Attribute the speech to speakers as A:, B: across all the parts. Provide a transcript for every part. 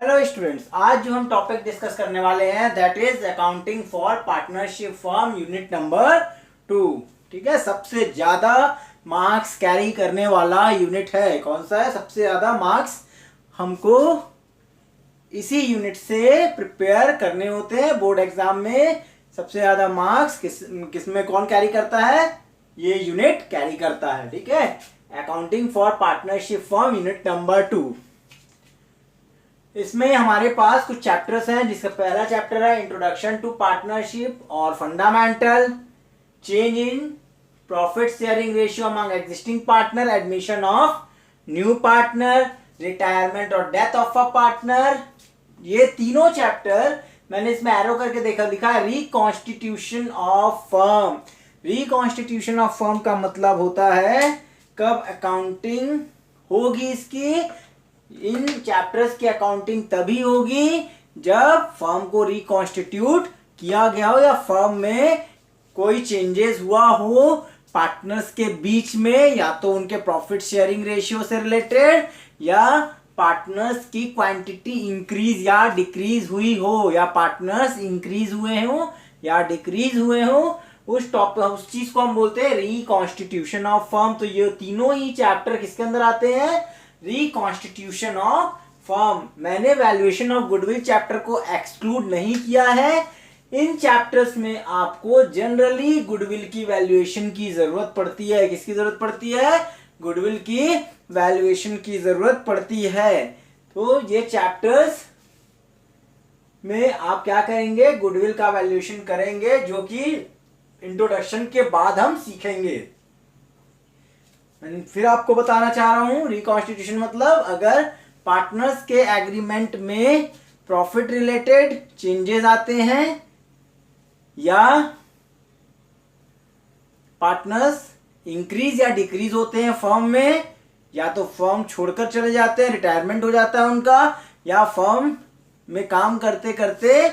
A: Hello students, आज जो हम टॉपिक डिस्कस करने वाले हैं that is accounting for partnership firm unit number 2। ठीक है, सबसे ज्यादा मार्क्स कैरी करने वाला यूनिट है। कौन सा है? सबसे ज्यादा मार्क्स हमको इसी यूनिट से प्रिपेयर करने होते हैं बोर्ड एग्जाम में। सबसे ज्यादा मार्क्स किस में कौन कैरी करता है? ये यूनिट कैरी करता है। ठीक है, accounting for partnership firm unit number 2। इसमें हमारे पास कुछ चैप्टर्स हैं, जिसका पहला चैप्टर है इंट्रोडक्शन टू पार्टनरशिप और fundamental, change in profit sharing ratio among existing partner, admission of new partner, retirement और डेथ ऑफ अ पार्टनर। ये तीनों चैप्टर मैंने इसमें एरो करके लिखा है reconstitution of firm. Reconstitution of firm का मतलब होता है कब अकाउंटिंग होगी इसकी। इन चैप्टर्स की अकाउंटिंग तभी होगी जब फर्म को रिकॉन्स्टिट्यूट किया गया हो या फर्म में कोई चेंजेस हुआ हो पार्टनर्स के बीच में, या तो उनके प्रॉफिट शेयरिंग रेशियो से रिलेटेड, या पार्टनर्स की क्वांटिटी इंक्रीज या डिक्रीज हुई हो, या पार्टनर्स इंक्रीज हुए हो या डिक्रीज हुए हो। उस चीज को हम बोलते हैं रिकॉन्स्टिट्यूशन ऑफ फर्म। तो ये तीनों ही चैप्टर किसके अंदर आते हैं? Reconstitution of firm. मैंने वैल्यूएशन ऑफ गुडविल चैप्टर को एक्सक्लूड नहीं किया है। इन चैप्टर्स में आपको जनरली गुडविल की वैल्यूएशन की जरूरत पड़ती है। किसकी जरूरत पड़ती है? गुडविल की वैल्यूएशन की जरूरत पड़ती है। तो ये चैप्टर्स में आप क्या करेंगे? गुडविल का वैल्यूएशन करेंगे, जो कि इंट्रोडक्शन के बाद हम सीखेंगे। फिर आपको बताना चाह रहा हूं, रिकॉन्स्टिट्यूशन मतलब अगर पार्टनर्स के एग्रीमेंट में प्रॉफिट रिलेटेड चेंजेस आते हैं, या पार्टनर्स इंक्रीज या डिक्रीज होते हैं फर्म में, या तो फर्म छोड़कर चले जाते हैं, रिटायरमेंट हो जाता है उनका, या फर्म में काम करते करते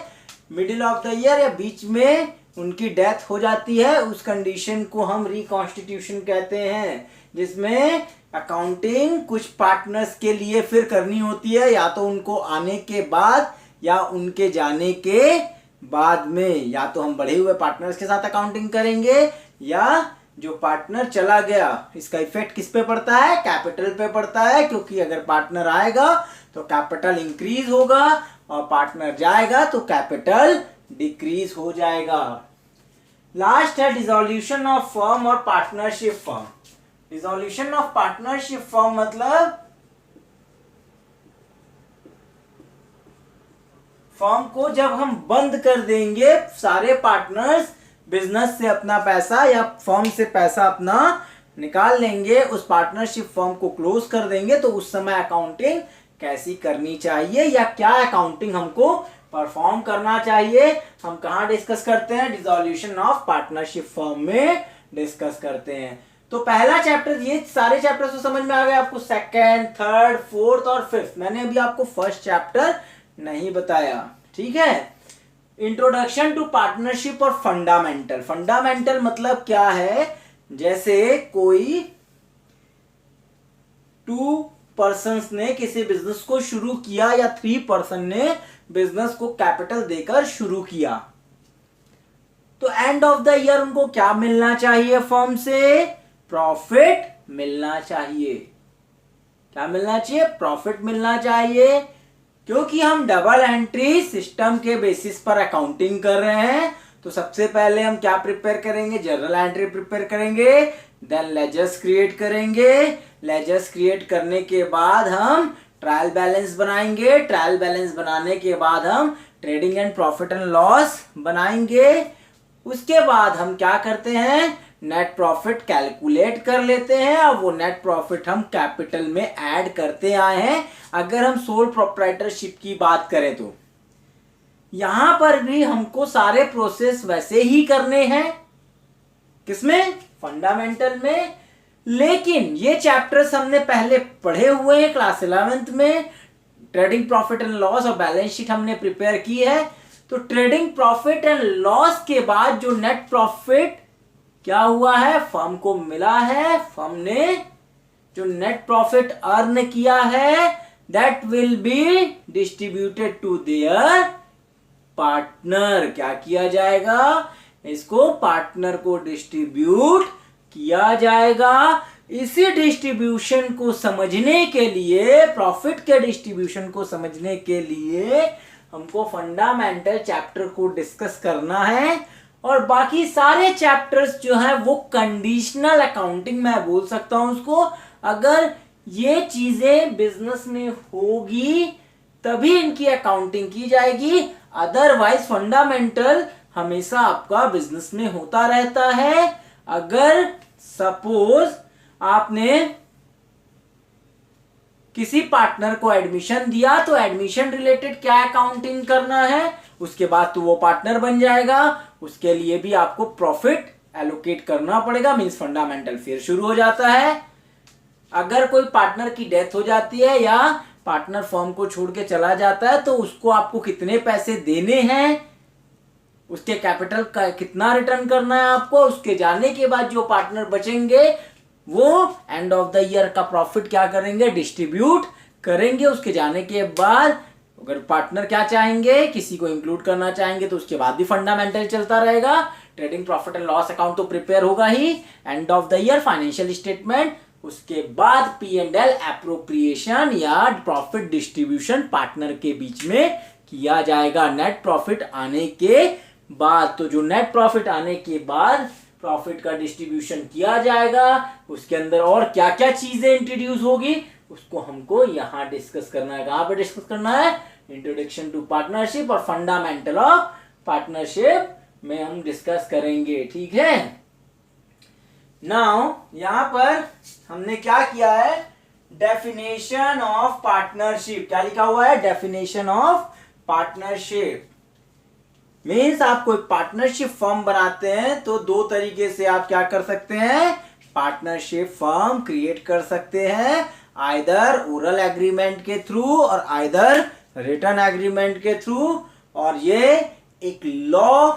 A: मिडिल ऑफ द ईयर या बीच में उनकी डेथ हो जाती है, उस कंडीशन को हम रिकॉन्स्टिट्यूशन कहते हैं। जिसमें अकाउंटिंग कुछ पार्टनर्स के लिए फिर करनी होती है, या तो उनको आने के बाद या उनके जाने के बाद में। या तो हम बढ़े हुए पार्टनर्स के साथ अकाउंटिंग करेंगे, या जो पार्टनर चला गया, इसका इफेक्ट किस पे पड़ता है? कैपिटल पे पड़ता है, क्योंकि अगर पार्टनर आएगा तो कैपिटल इंक्रीज होगा और पार्टनर जाएगा तो कैपिटल डिक्रीज हो जाएगा। लास्ट है डिसॉल्यूशन ऑफ फर्म और partnership firm. Dissolution of partnership firm मतलब फर्म को जब हम बंद कर देंगे, सारे पार्टनर्स बिजनेस से अपना पैसा या फर्म से पैसा अपना निकाल लेंगे, उस पार्टनरशिप फर्म को क्लोज कर देंगे, तो उस समय अकाउंटिंग कैसी करनी चाहिए या क्या अकाउंटिंग हमको परफॉर्म करना चाहिए, हम कहां डिस्कस करते हैं? डिसॉल्यूशन ऑफ पार्टनरशिप फर्म में डिस्कस करते हैं। तो पहला चैप्टर, ये सारे चैप्टर तो समझ में आ गए आपको। सेकंड, थर्ड, फोर्थ और फिफ्थ, मैंने अभी आपको फर्स्ट चैप्टर नहीं बताया। ठीक है, इंट्रोडक्शन टू पार्टनरशिप और फंडामेंटल। फंडामेंटल मतलब क्या है? जैसे कोई 2 पर्सन्स ने किसी बिजनेस को शुरू किया, या 3 पर्सन ने बिजनेस को कैपिटल देकर शुरू किया, तो एंड ऑफ द ईयर उनको क्या मिलना चाहिए? फर्म से प्रॉफिट मिलना चाहिए। क्या मिलना चाहिए? प्रॉफिट मिलना चाहिए। क्योंकि हम डबल एंट्री सिस्टम के बेसिस पर अकाउंटिंग कर रहे हैं, तो सबसे पहले हम क्या प्रिपेयर करेंगे? जर्नल एंट्री प्रिपेयर करेंगे, देन लेजर्स क्रिएट करेंगे। लेजर्स क्रिएट करने के बाद हम ट्रायल बैलेंस बनाएंगे। ट्रायल बैलेंस बनाने के बाद हम trading and profit and loss बनाएंगे। उसके बाद हम क्या करते हैं? नेट प्रॉफिट कैलकुलेट कर लेते हैं, और वो नेट प्रॉफिट हम कैपिटल में ऐड करते आए हैं। अगर हम सोल प्रोप्राइटरशिप की बात करें तो यहां पर भी हमको सारे प्रोसेस वैसे ही करने हैं। किसमें? फंडामेंटल में। लेकिन ये चैप्टर्स हमने पहले पढ़े हुए हैं क्लास 11th में। ट्रेडिंग प्रॉफिट एंड लॉस और बैलेंस शीट हमने प्रिपेयर की है। तो ट्रेडिंग प्रॉफिट एंड लॉस के बाद जो नेट प्रॉफिट क्या हुआ है, फर्म को मिला है, फर्म ने जो नेट प्रॉफिट अर्न किया है that will be distributed to their partner. क्या किया जाएगा? इसको पार्टनर को डिस्ट्रीब्यूट किया जाएगा। इसी डिस्ट्रीब्यूशन को समझने के लिए, प्रॉफिट के डिस्ट्रीब्यूशन को समझने के लिए हमको फंडामेंटल चैप्टर को डिस्कस करना है। और बाकी सारे चैप्टर्स जो है वो कंडीशनल अकाउंटिंग मैं बोल सकता हूं उसको। अगर ये चीजें बिजनेस में होगी तभी इनकी अकाउंटिंग की जाएगी, अदरवाइज फंडामेंटल हमेशा आपका बिजनेस में होता रहता है। अगर सपोज आपने किसी पार्टनर को एडमिशन दिया तो एडमिशन रिलेटेड क्या अकाउंटिंग करना है, उसके बाद तो वो पार्टनर बन जाएगा, उसके लिए भी आपको प्रॉफिट एलोकेट करना पड़ेगा, मींस फंडामेंटल फिर शुरू हो जाता है। अगर कोई पार्टनर की डेथ हो जाती है या पार्टनर फर्म को छोड़ के चला जाता है तो उसको आपको कितने पैसे देने हैं, उसके कैपिटल का कितना रिटर्न करना है आपको, उसके जाने के बाद जो पार्टनर बचेंगे वो एंड ऑफ द ईयर का प्रॉफिट क्या करेंगे, डिस्ट्रीब्यूट करेंगे। उसके जाने के बाद अगर पार्टनर क्या चाहेंगे, किसी को इंक्लूड करना चाहेंगे तो उसके बाद भी फंडामेंटल चलता रहेगा। Trading profit and loss account तो प्रिपेयर होगा ही, end of the year financial statement, उसके बाद P&L एप्रोप्रिएशन या प्रॉफिट डिस्ट्रीब्यूशन पार्टनर के बीच में किया जाएगा नेट प्रॉफिट आने के बाद। तो जो नेट प्रॉफिट आने के बाद प्रॉफिट का डिस्ट्रीब्यूशन किया जाएगा, उसके अंदर और क्या क्या चीजें इंट्रोड्यूस होगी उसको हमको यहां डिस्कस करना है। कहां पे डिस्कस करना है? इंट्रोडक्शन टू पार्टनरशिप और फंडामेंटल ऑफ पार्टनरशिप में हम डिस्कस करेंगे। ठीक है। नाउ यहां पर हमने क्या किया है, डेफिनेशन ऑफ पार्टनरशिप। क्या लिखा हुआ है? डेफिनेशन ऑफ पार्टनरशिप मीन्स आप कोई पार्टनरशिप फर्म बनाते हैं तो दो तरीके से आप क्या कर सकते हैं, पार्टनरशिप फर्म क्रिएट कर सकते हैं, आइदर ओरल एग्रीमेंट के थ्रू और आइदर रिटन एग्रीमेंट के थ्रू। और ये एक लॉ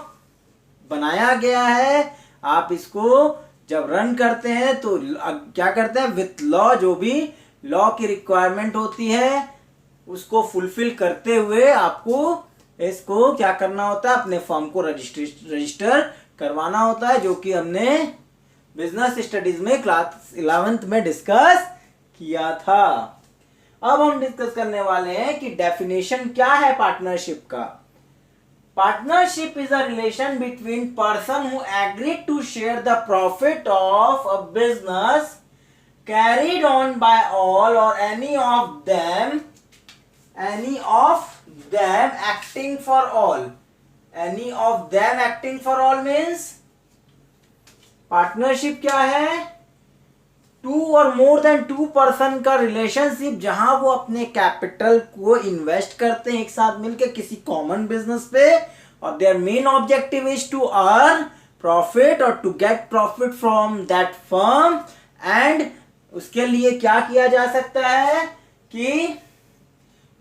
A: बनाया गया है, आप इसको जब रन करते हैं तो क्या करते हैं, विथ लॉ जो भी लॉ की रिक्वायरमेंट होती है उसको फुलफिल करते हुए आपको इसको क्या करना होता है, अपने फर्म को रजिस्टर करवाना होता है, जो कि हमने बिजनेस स्टडीज में क्लास 11th में डिस्कस किया था। अब हम डिस्कस करने वाले हैं कि डेफिनेशन क्या है पार्टनरशिप का। Partnership is a relation between person who agreed to share the profit of a business carried on by all or any of them acting for all. Any of them acting for all means partnership क्या है, to और more than to person का relationship जहां वो अपने capital को invest करते हैं एक साथ मिलकर किसी कॉमन बिजनेस पे, और their main objective is to earn profit और to get profit from that firm. And उसके लिए क्या किया जा सकता है कि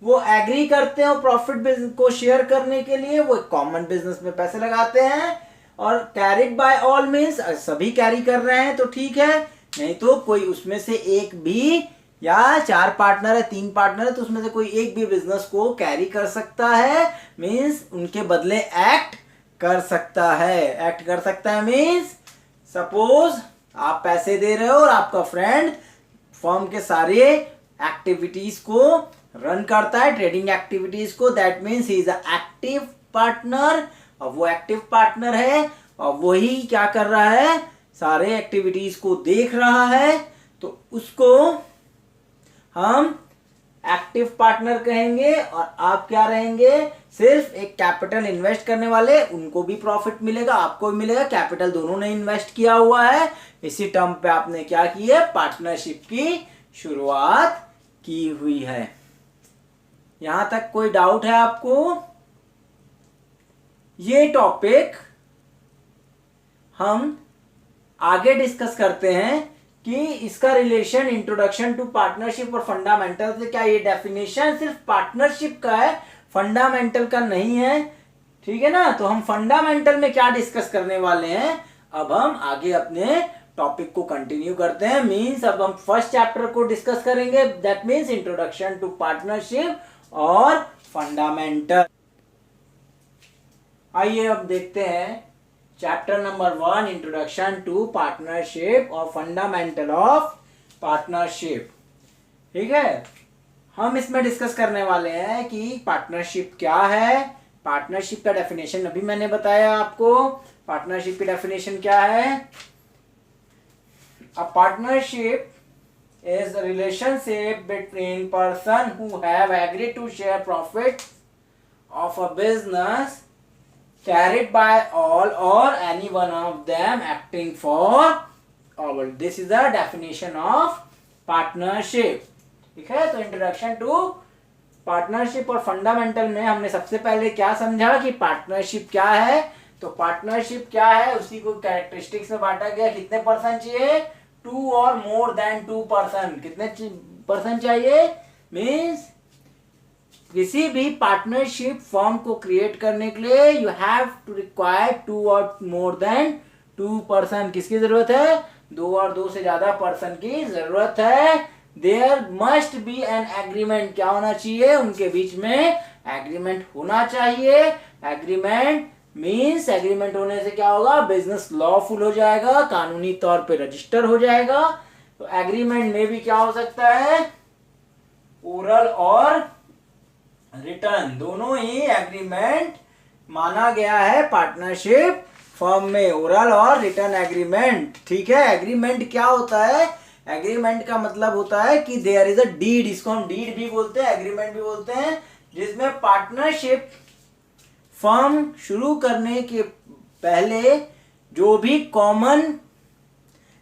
A: वो एग्री करते हैं प्रॉफिट को शेयर करने के लिए, वो कॉमन बिजनेस में पैसे लगाते हैं। और कैरिड बाय ऑल मीन्स सभी कैरी कर रहे हैं तो ठीक है, नहीं तो कोई उसमें से एक भी, या चार पार्टनर है, तीन पार्टनर है, तो उसमें से कोई एक भी बिजनेस को कैरी कर सकता है, मीन्स उनके बदले एक्ट कर सकता है। एक्ट कर सकता है मीन्स सपोज आप पैसे दे रहे हो और आपका फ्रेंड फर्म के सारे एक्टिविटीज को रन करता है, ट्रेडिंग एक्टिविटीज को, that means he is a active partner. और वो एक्टिव पार्टनर है और वही क्या कर रहा है, सारे एक्टिविटीज को देख रहा है, तो उसको हम एक्टिव पार्टनर कहेंगे। और आप क्या रहेंगे, सिर्फ एक कैपिटल इन्वेस्ट करने वाले, उनको भी प्रॉफिट मिलेगा, आपको भी मिलेगा, कैपिटल दोनों ने इन्वेस्ट किया हुआ है। इसी टर्म पे आपने क्या की है, पार्टनरशिप की शुरुआत की हुई है। यहां तक कोई डाउट है आपको? ये टॉपिक हम आगे डिस्कस करते हैं कि इसका रिलेशन इंट्रोडक्शन टू पार्टनरशिप और फंडामेंटल से क्या, ये डेफिनेशन सिर्फ पार्टनरशिप का है, फंडामेंटल का नहीं है, ठीक है ना। तो हम फंडामेंटल में क्या डिस्कस करने वाले हैं, अब हम आगे अपने टॉपिक को कंटिन्यू करते हैं। मीन्स अब हम फर्स्ट चैप्टर को डिस्कस करेंगे, that means introduction to partnership और फंडामेंटल। आइए अब देखते हैं chapter number 1, introduction to partnership और फंडामेंटल ऑफ पार्टनरशिप। ठीक है, हम इसमें डिस्कस करने वाले हैं कि पार्टनरशिप क्या है। पार्टनरशिप का डेफिनेशन अभी मैंने बताया आपको। पार्टनरशिप की डेफिनेशन क्या है? A partnership is a relationship between person who have agreed to share profits of a business carried by all or any one of them acting for all. This is the definition of partnership. ठीक है, तो introduction to partnership और fundamental में हमने सबसे पहले क्या समझा कि पार्टनरशिप क्या है। तो पार्टनरशिप क्या है, उसी को कैरेक्टरिस्टिक्स में बांटा गया। कितने पर्सन चाहिए? 2 और मोर देन 2 पर्सन। कितने पर्सन चाहिए? मीन्स किसी भी पार्टनरशिप फॉर्म को क्रिएट करने के लिए यू हैव टू रिक्वायर 2 और मोर देन 2 पर्सन। किसकी जरूरत है? 2 और 2 से ज्यादा पर्सन की जरूरत है। There must be an agreement. क्या होना चाहिए? उनके बीच में एग्रीमेंट होना चाहिए। एग्रीमेंट मीन्स एग्रीमेंट होने से क्या होगा? बिजनेस लॉफुल हो जाएगा, कानूनी तौर पे रजिस्टर हो जाएगा। तो एग्रीमेंट में भी क्या हो सकता है? ओरल और रिटर्न दोनों ही एग्रीमेंट माना गया है पार्टनरशिप फर्म में। ओरल और रिटर्न एग्रीमेंट। ठीक है, एग्रीमेंट क्या होता है? एग्रीमेंट का मतलब होता है कि देयर इज अ डीड। इसको हम डीड भी बोलते हैं, एग्रीमेंट भी बोलते हैं, जिसमें पार्टनरशिप फर्म शुरू करने के पहले जो भी कॉमन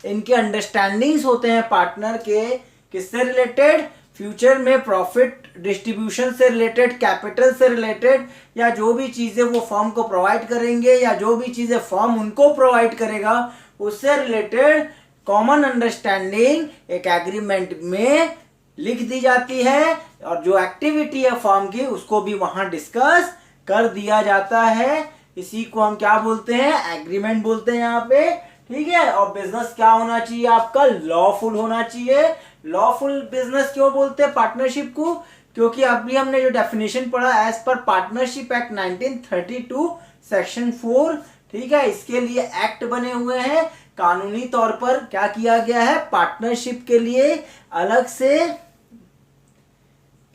A: इनके अंडरस्टैंडिंग्स होते हैं पार्टनर के, किससे रिलेटेड? फ्यूचर में प्रॉफिट डिस्ट्रीब्यूशन से रिलेटेड, कैपिटल से रिलेटेड, या जो भी चीजें वो फर्म को प्रोवाइड करेंगे या जो भी चीजें फर्म उनको प्रोवाइड करेगा उससे रिलेटेड कॉमन अंडरस्टैंडिंग एक एग्रीमेंट में लिख दी जाती है। और जो एक्टिविटी है फर्म की उसको भी वहां डिस्कस कर दिया जाता है। इसी को हम क्या बोलते हैं? एग्रीमेंट बोलते हैं यहाँ पे। ठीक है, और बिजनेस क्या होना चाहिए आपका? लॉफुल होना चाहिए। लॉफुल बिजनेस क्यों बोलते हैं पार्टनरशिप को? क्योंकि अभी हमने जो डेफिनेशन पढ़ा as per partnership act 1932 section 4, ठीक है, इसके लिए एक्ट बने हुए हैं। कानूनी तौर पर क्या किया गया है? पार्टनरशिप के लिए अलग से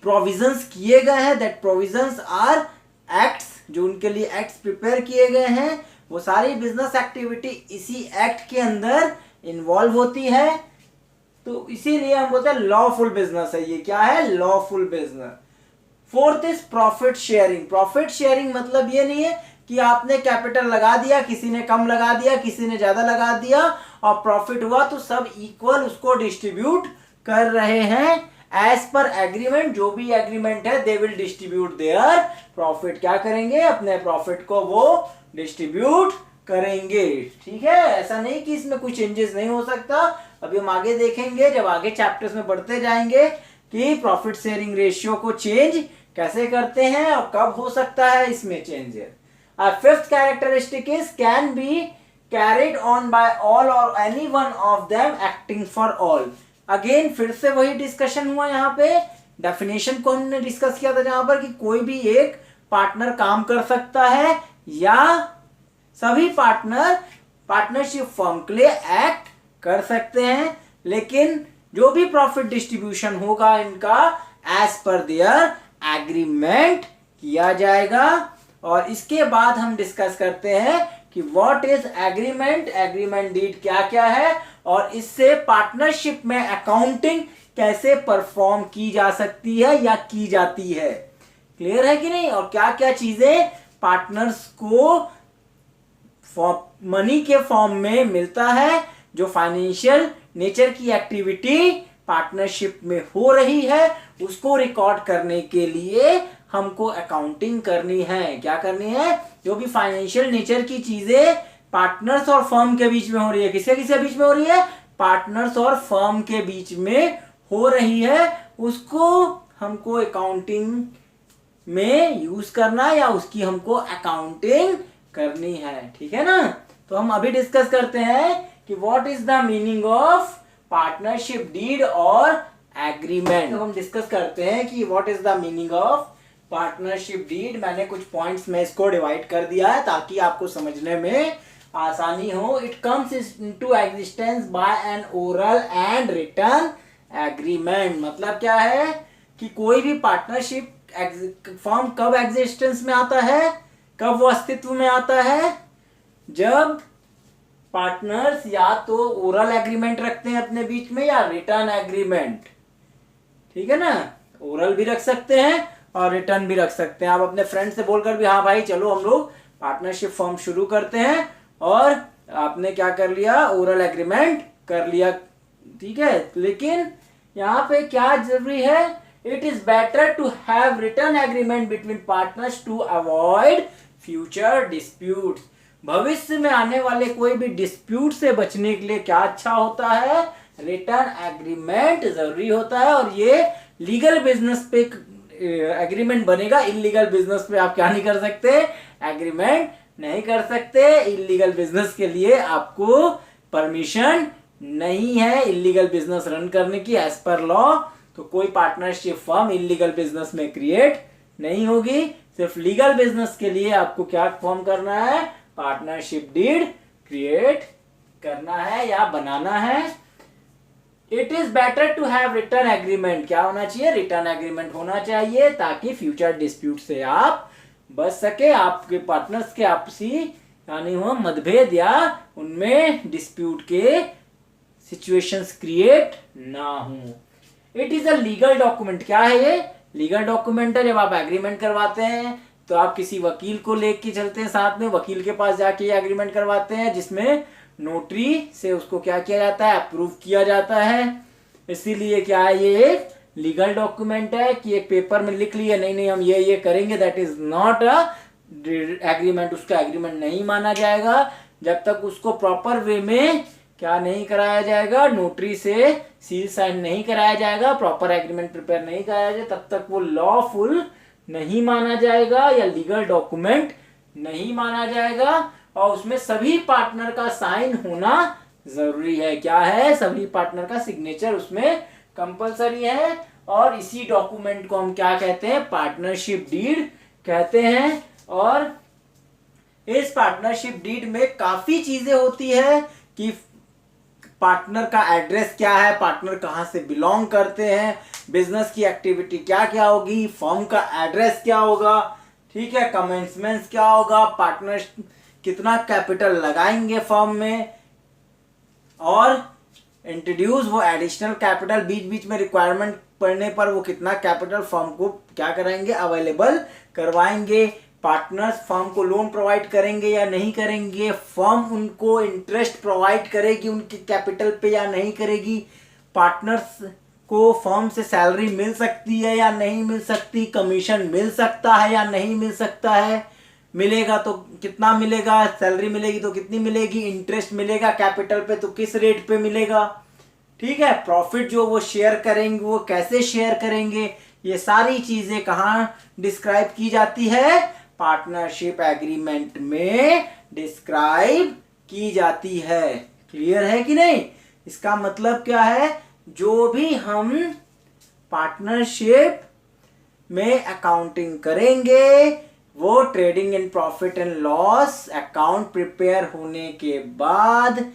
A: प्रोविजंस किए गए हैं। दैट प्रोविजंस आर एक्ट्स, जो उनके लिए एक्ट्स प्रिपेयर किए गए हैं। वो सारी बिजनेस एक्टिविटी इसी एक्ट के अंदर इन्वॉल्व होती है। तो इसीलिए हम बोलते हैं लॉफुल बिजनेस है ये। क्या है? Lawful business. Fourth is profit sharing. Profit sharing मतलब ये नहीं है कि आपने कैपिटल लगा दिया, किसी ने कम लगा दिया, किसी ने ज्यादा लगा दिया और प्रॉफिट हुआ तो सब इक्वल उसको डिस्ट्रीब्यूट कर रहे हैं। एज पर एग्रीमेंट, जो भी एग्रीमेंट है they will distribute their profit. क्या करेंगे? अपने प्रॉफिट को वो डिस्ट्रीब्यूट करेंगे। ठीक है, ऐसा नहीं कि इसमें कोई चेंजेस नहीं हो सकता। अभी हम आगे देखेंगे जब आगे चैप्टर्स में बढ़ते जाएंगे कि प्रॉफिट शेयरिंग रेशियो को चेंज कैसे करते हैं और कब हो सकता है इसमें changes. A fifth characteristic is can be carried on by all or any one of them acting for all. Again फिर से वही डिस्कशन हुआ यहाँ पे। डेफिनेशन को हमने डिस्कस किया था जहां पर कि कोई भी एक पार्टनर काम कर सकता है या सभी पार्टनर पार्टनरशिप फर्म के लिए एक्ट कर सकते हैं, लेकिन जो भी प्रॉफिट डिस्ट्रीब्यूशन होगा इनका एज पर देयर एग्रीमेंट किया जाएगा। और इसके बाद हम डिस्कस करते हैं कि what is agreement, agreement deed क्या क्या है और इससे पार्टनरशिप में अकाउंटिंग कैसे परफॉर्म की जा सकती है या की जाती है। क्लियर है कि नहीं? और क्या क्या चीजें पार्टनर्स को मनी के फॉर्म में मिलता है, जो फाइनेंशियल नेचर की एक्टिविटी पार्टनरशिप में हो रही है उसको रिकॉर्ड करने के लिए हमको अकाउंटिंग करनी है। क्या करनी है? जो भी फाइनेंशियल नेचर की चीजें पार्टनर्स और फर्म के बीच में हो रही है, किसके किसके बीच में हो रही है? पार्टनर्स और फर्म के बीच में हो रही है, उसको हमको अकाउंटिंग में यूज करना या उसकी हमको अकाउंटिंग करनी है। ठीक है ना? तो हम अभी डिस्कस करते हैं कि what is the meaning of partnership deed और एग्रीमेंट। तो हम डिस्कस करते हैं कि what is the meaning of partnership deed. मैंने कुछ पॉइंट्स में इसको डिवाइड कर दिया है ताकि आपको समझने में आसानी हो। It comes into existence by an oral and written agreement. मतलब क्या है कि कोई भी पार्टनरशिप फॉर्म कब एग्जिस्टेंस में आता है, कब वो अस्तित्व में आता है, जब पार्टनर्स या तो ओरल एग्रीमेंट रखते हैं अपने बीच में या रिटर्न एग्रीमेंट। ठीक है ना, ओरल भी रख सकते हैं और रिटर्न भी रख सकते हैं। आप अपने फ्रेंड से बोलकर भी हाँ भाई चलो हम लोग पार्टनरशिप फॉर्म शुरू करते हैं, और आपने क्या कर लिया, ओरल एग्रीमेंट कर लिया। ठीक है, लेकिन यहाँ पे क्या जरूरी है, it is better to have written agreement between partners to avoid future disputes. भविष्य में आने वाले कोई भी डिस्प्यूट से बचने के लिए क्या अच्छा होता है, रिटर्न एग्रीमेंट जरूरी होता है। और ये लीगल बिजनेस पे एग्रीमेंट बनेगा, इलीगल बिजनेस पे आप क्या नहीं कर सकते, एग्रीमेंट नहीं कर सकते। इलीगल बिजनेस के लिए आपको परमिशन नहीं है इलीगल बिजनेस रन करने की एज पर लॉ। तो कोई पार्टनरशिप फर्म इलीगल बिजनेस में क्रिएट नहीं होगी। सिर्फ लीगल बिजनेस के लिए आपको क्या फॉर्म करना है, पार्टनरशिप डीड क्रिएट करना है या बनाना है। It is better to have written agreement. क्या होना चाहिए, रिटर्न एग्रीमेंट होना चाहिए ताकि फ्यूचर डिस्प्यूट से आप बच सके। आपके पार्टनर्स के आपसी यानी हो मतभेद या उनमें डिस्प्यूट के सिचुएशंस क्रिएट ना हो। It is a legal document. क्या है ये, लीगल डॉक्यूमेंट है। जब आप एग्रीमेंट करवाते हैं तो आप किसी वकील को लेके चलते हैं साथ में, वकील के पास जाके ये एग्रीमेंट करवाते हैं जिसमें नोटरी से उसको क्या किया जाता है, अप्रूव किया जाता है। इसीलिए क्या है, ये एक लीगल डॉक्यूमेंट है कि एक पेपर में लिख लिया नहीं हम ये करेंगे, that is not a agreement. उसका एग्रीमेंट नहीं माना जाएगा जब तक उसको प्रॉपर वे में क्या नहीं कराया जाएगा, नोटरी से सील साइन नहीं कराया जाएगा, प्रॉपर एग्रीमेंट प्रिपेयर नहीं कराया जाए, तब तक वो लॉफुल नहीं माना जाएगा या लीगल डॉक्यूमेंट नहीं माना जाएगा। और उसमें सभी पार्टनर का साइन होना जरूरी है। क्या है, सभी पार्टनर का सिग्नेचर उसमें कंपलसरी है। और इसी डॉक्यूमेंट को हम क्या कहते हैं, पार्टनरशिप डीड कहते हैं। और इस पार्टनरशिप डीड में काफी चीजें होती है कि पार्टनर का एड्रेस क्या है, पार्टनर कहां से बिलोंग करते हैं, बिजनेस की एक्टिविटी क्या क्या होगी, फर्म का एड्रेस क्या होगा, ठीक है, कमेंसमेंट क्या होगा, पार्टनर कितना कैपिटल लगाएंगे फर्म में, और इंट्रोड्यूस वो एडिशनल कैपिटल, बीच बीच में रिक्वायरमेंट पड़ने पर वो कितना कैपिटल फर्म को क्या कराएंगे, अवेलेबल करवाएंगे। पार्टनर्स फर्म को लोन प्रोवाइड करेंगे या नहीं करेंगे, फर्म उनको इंटरेस्ट प्रोवाइड करेगी उनके कैपिटल पे या नहीं करेगी, पार्टनर्स को फर्म से सैलरी मिल सकती है या नहीं मिल सकती, कमीशन मिल सकता है या नहीं मिल सकता है, मिलेगा तो कितना मिलेगा, सैलरी मिलेगी तो कितनी मिलेगी, इंटरेस्ट मिलेगा कैपिटल पे तो किस रेट पे मिलेगा, ठीक है, प्रॉफिट जो वो शेयर करेंगे वो कैसे शेयर करेंगे, ये सारी चीजें कहाँ डिस्क्राइब की जाती है, पार्टनरशिप एग्रीमेंट में डिस्क्राइब की जाती है। क्लियर है कि नहीं? इसका मतलब क्या है, जो भी हम पार्टनरशिप में अकाउंटिंग करेंगे वो trading in profit and loss account prepare होने के बाद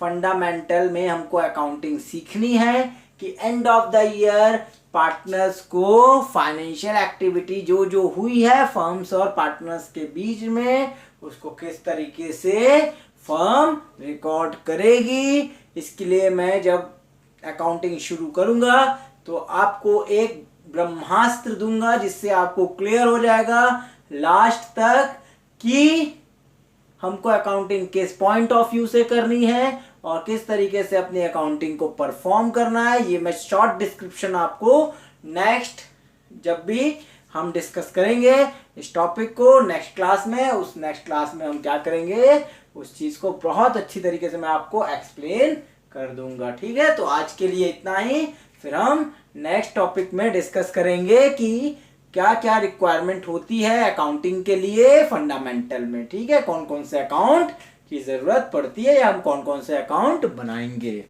A: फंडामेंटल में हमको अकाउंटिंग सीखनी है कि and of the year partners को फाइनेंशियल एक्टिविटी जो जो हुई है फर्म्स और पार्टनर्स के बीच में उसको किस तरीके से फर्म रिकॉर्ड करेगी। इसके लिए मैं जब अकाउंटिंग शुरू करूंगा तो आपको एक ब्रह्मास्त्र दूंगा जिससे आपको क्लियर हो जाएगा लास्ट तक कि हमको अकाउंटिंग किस पॉइंट ऑफ व्यू से करनी है और किस तरीके से अपनी अकाउंटिंग को परफॉर्म करना है। ये मैं शॉर्ट डिस्क्रिप्शन आपको नेक्स्ट जब भी हम डिस्कस करेंगे इस टॉपिक को नेक्स्ट क्लास में, उस नेक्स्ट क्लास में हम क्या करेंगे उस चीज को बहुत अच्छी तरीके से मैं आपको एक्सप्लेन कर दूंगा। ठीक है, तो आज के लिए इतना ही, फिर हम नेक्स्ट टॉपिक में डिस्कस करेंगे कि क्या क्या रिक्वायरमेंट होती है अकाउंटिंग के लिए फंडामेंटल में। ठीक है, कौन कौन से अकाउंट की जरूरत पड़ती है या हम कौन कौन से अकाउंट बनाएंगे।